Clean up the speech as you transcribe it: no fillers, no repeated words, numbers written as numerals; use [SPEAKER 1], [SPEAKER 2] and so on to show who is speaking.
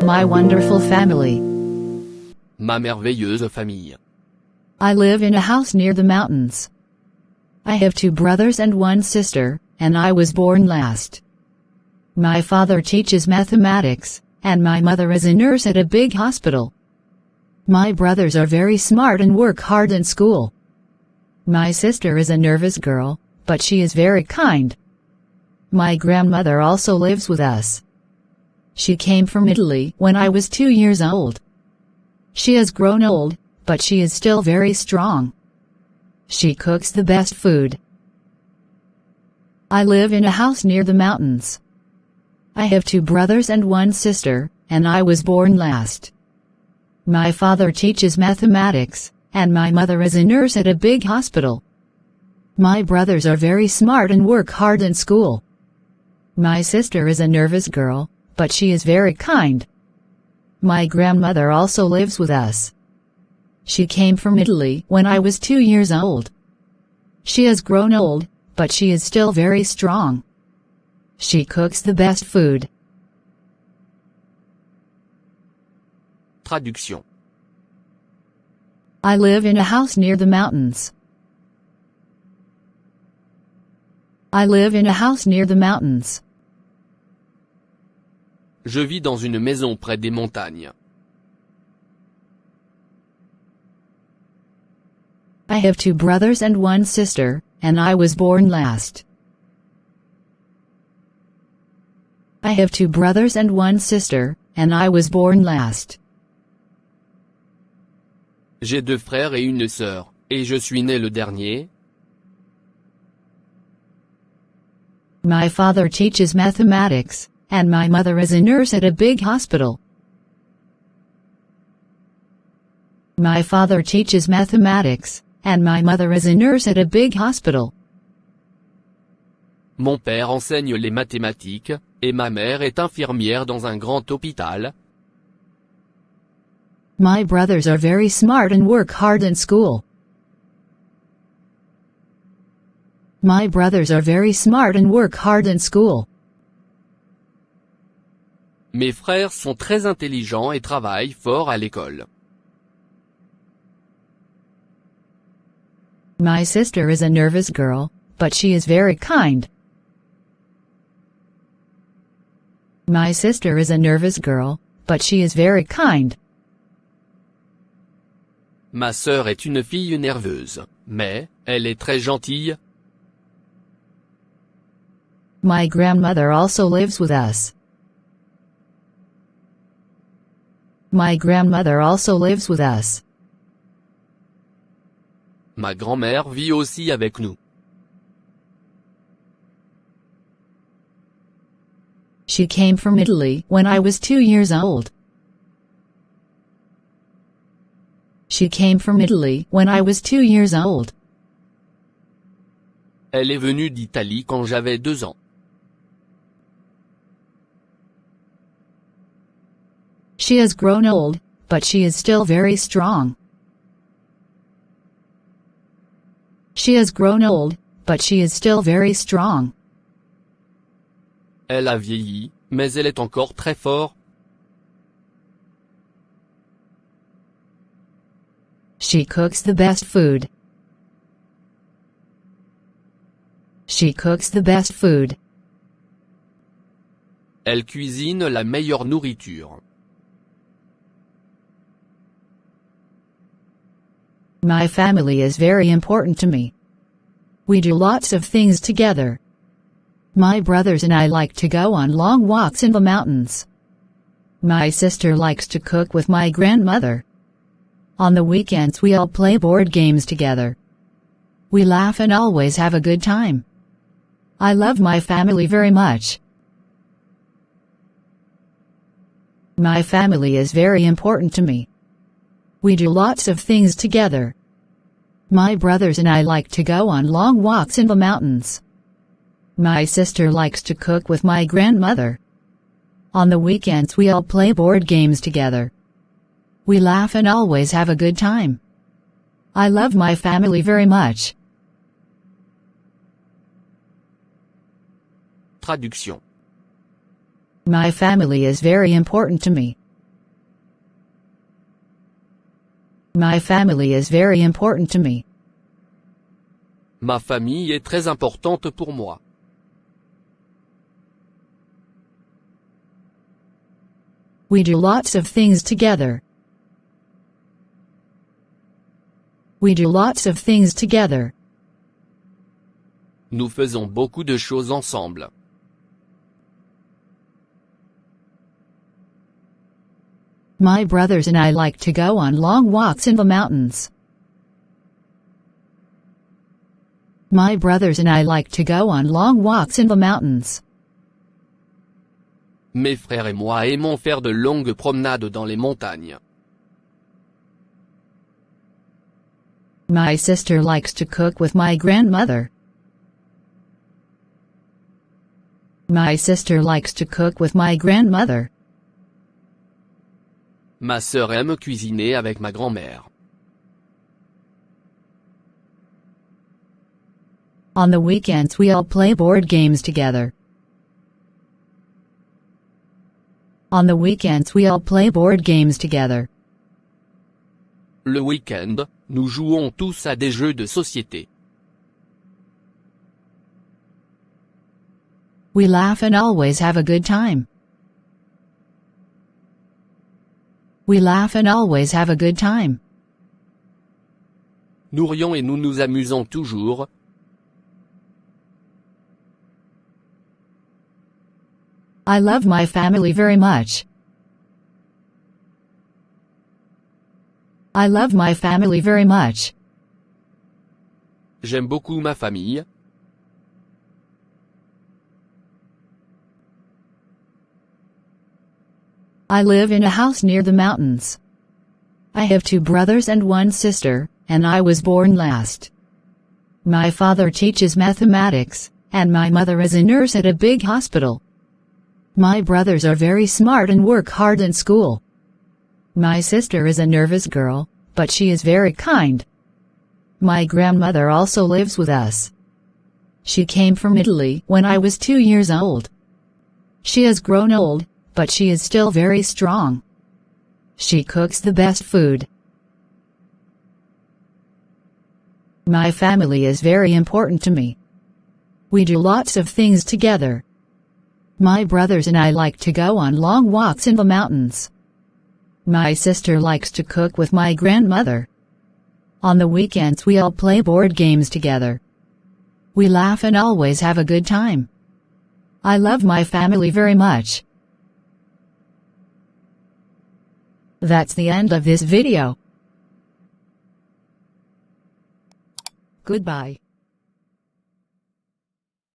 [SPEAKER 1] My wonderful family.
[SPEAKER 2] Ma merveilleuse famille.
[SPEAKER 1] I live in a house near the mountains. I have 2 brothers and 1 sister, and I was born last. My father teaches mathematics, and my mother is a nurse at a big hospital. My brothers are very smart and work hard in school. My sister is a nervous girl, but she is very kind. My grandmother also lives with us. She came from Italy when I was 2 years old. She has grown old, but she is still very strong. She cooks the best food. I live in a house near the mountains. I have 2 brothers and 1 sister, and I was born last. My father teaches mathematics, and my mother is a nurse at a big hospital. My brothers are very smart and work hard in school. My sister is a nervous girl, but she is very kind. My grandmother also lives with us. She came from Italy when I was 2 years old. She has grown old, but she is still very strong. She cooks the best food.
[SPEAKER 2] Traduction.
[SPEAKER 1] I live in a house near the mountains. I live in a house near the mountains.
[SPEAKER 2] Je vis dans une maison près des montagnes.
[SPEAKER 1] I have 2 brothers and 1 sister, and I was born last. I have 2 brothers and 1 sister, and I was born last.
[SPEAKER 2] J'ai 2 frères et une sœur, et je suis né le dernier.
[SPEAKER 1] My father teaches mathematics, and my mother is a nurse at a big hospital. My father teaches mathematics, and my mother is a nurse at a big hospital.
[SPEAKER 2] Mon père enseigne les mathématiques, et ma mère est infirmière dans un grand hôpital.
[SPEAKER 1] My brothers are very smart and work hard in school. My brothers are very smart and work hard in school.
[SPEAKER 2] Mes frères sont très intelligents et travaillent fort à l'école.
[SPEAKER 1] My sister is a nervous girl, but she is very kind. My sister is a nervous girl, but she is very kind.
[SPEAKER 2] Ma sœur est une fille nerveuse, mais elle est très gentille.
[SPEAKER 1] My grandmother also lives with us. My grandmother also lives with us.
[SPEAKER 2] Ma grand-mère vit aussi avec nous.
[SPEAKER 1] She came from Italy when I was 2 years old. She came from Italy when I was 2 years old.
[SPEAKER 2] Elle est venue d'Italie quand j'avais 2 ans.
[SPEAKER 1] She has grown old, but she is still very strong. She has grown old, but she is still very strong.
[SPEAKER 2] Elle a vieilli, mais elle est encore très forte.
[SPEAKER 1] She cooks the best food. She cooks the best food.
[SPEAKER 2] Elle cuisine la meilleure nourriture.
[SPEAKER 1] My family is very important to me. We do lots of things together. My brothers and I like to go on long walks in the mountains. My sister likes to cook with my grandmother. On the weekends we all play board games together. We laugh and always have a good time. I love my family very much. My family is very important to me. We do lots of things together. My brothers and I like to go on long walks in the mountains. My sister likes to cook with my grandmother. On the weekends we all play board games together. We laugh and always have a good time. I love my family very much.
[SPEAKER 2] Traduction.
[SPEAKER 1] My family is very important to me. My family is very important to me.
[SPEAKER 2] Ma famille est très importante pour moi.
[SPEAKER 1] We do lots of things together. We do lots of things together.
[SPEAKER 2] Nous faisons beaucoup de choses ensemble.
[SPEAKER 1] My brothers and I like to go on long walks in the mountains. My brothers and I like to go on long walks in the mountains.
[SPEAKER 2] Mes frères et moi aimons faire de longues promenades dans les montagnes.
[SPEAKER 1] My sister likes to cook with my grandmother. My sister likes to cook with my grandmother.
[SPEAKER 2] Ma sœur aime cuisiner avec ma grand-mère.
[SPEAKER 1] On the weekends we all play board games together. On the weekends we all play board games together.
[SPEAKER 2] Le week-end, nous jouons tous à des jeux de société.
[SPEAKER 1] We laugh and always have a good time. We laugh and always have a good time.
[SPEAKER 2] Nous rions et nous nous amusons toujours.
[SPEAKER 1] I love my family very much. I love my family very much.
[SPEAKER 2] J'aime beaucoup ma famille.
[SPEAKER 1] I live in a house near the mountains. I have 2 brothers and 1 sister, and I was born last. My father teaches mathematics, and my mother is a nurse at a big hospital. My brothers are very smart and work hard in school. My sister is a nervous girl, but she is very kind. My grandmother also lives with us. She came from Italy when I was 2 years old. She has grown old, but she is still very strong. She cooks the best food. My family is very important to me. We do lots of things together. My brothers and I like to go on long walks in the mountains. My sister likes to cook with my grandmother. On the weekends we all play board games together. We laugh and always have a good time. I love my family very much. That's the end of this video. Goodbye.